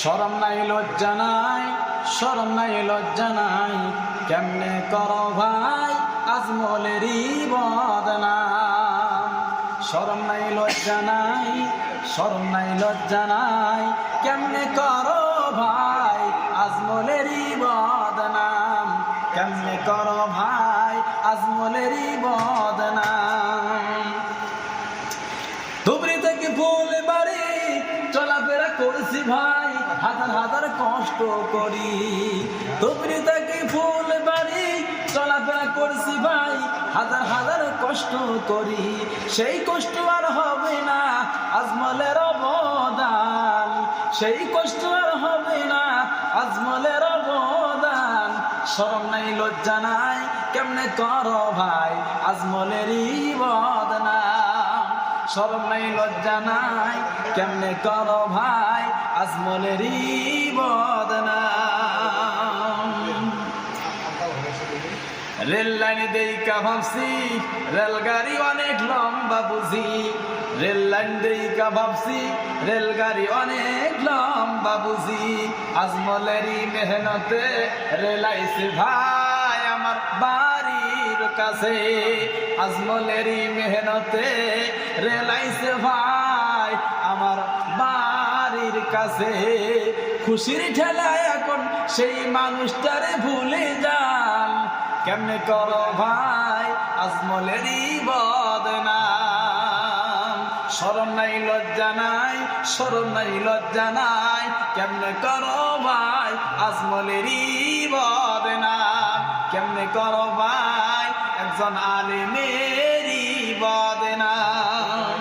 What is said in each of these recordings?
শরম নাই লজ্জা নাই, শরম নাই লজ্জা নাই, কেমনে করো ভাই আজমলেরই বদনাম। শরম নাই লজ্জা নাই, শরম নাই লজ্জা নাই, কেমনে করো ভাই আজমলেরই বদনাম। কেমনে করো ভাই আজমলেরই বদনাম। ধুবড়ি থেকে ফুল বাড়ি চলাফেরা করছি ভাই, হাজার হাজার কষ্ট করি। ধুবড়ি থেকে ফুল বাড়ি চলাফেরা করছি ভাই, হাজার হাজার কষ্ট করি। সেই কষ্ট আর হবে না আজমলের অবদান, সেই কষ্ট আর হবে না আজমলের অবদান। শরম নাই লজ্জা নাই, কেমনে করো ভাই আজমলেরই বদনাম। শরম নাই লজ্জা নাই, কেমনে করো ভাই আজমলেরই বদনাম। রেল লাইন দেইকা ভাবছি রেলগাড়ি অনেক লম্বা বুঝি, রেল লাইন দেইকা ভাবছি রেলগাড়ি অনেক লম্বা বুঝি। আজমলেরই মেহনতে রেল আইছে ভাই আমার বাড়ির কাছে, আজমলেরই মেহনতে রেল আইছে ভাই আমার বাড়ির কাছে। খুশির ঠেলায় এখন সেই মানুষটারে ভুলে যান, কেমনে করো ভাই আজমলেরই বদনাম। শরম নাই লজ্জা নাই, শরম নাই লজ্জা নাই, কেমনে করো ভাই আজমলেরই বদনাম। কেমনে করো ভাই একজন আলেমেরই বদনাম।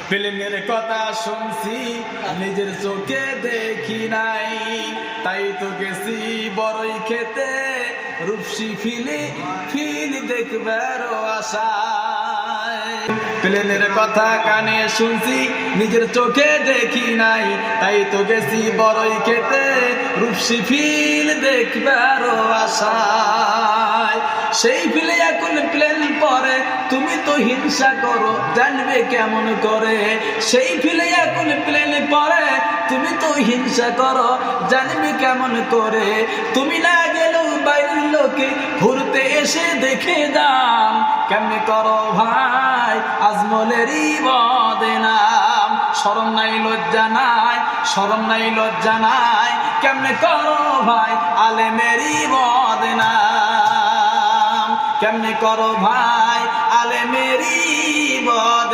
প্লেনের কথা শুনছি নিজের চোখে দেখি নাই, তাই তো গেছি বড়ই খেতে রূপসী ফিল দেখবার আশায়। প্লেনের কথা কানে শুনছি নিজের চোখে দেখি নাই, তাই তো গেছি বড়ই খেতে রূপসী ফিল দেখবার আশায়। সেই ফিলে এখন প্লেন পরে তুমি তো হিংসা করো জানবে কেমন করে। সেই ফিলে এখন প্লেন পরে তুমি তো হিংসা করো জানবে কেমন করে। তুমি না গেলেও বাইরের লোকে ঘুরতে এসে দেখে দাম, কেমনে করো ভাই আজমলেরই বদনাম। শরম নাই লজ্জা নাই, শরম নাই লজ্জা নাই, কেমনে করো ভাই আলেমেরই বদনাম। কেমনে করো ভাই আলেমেরই বদনাম।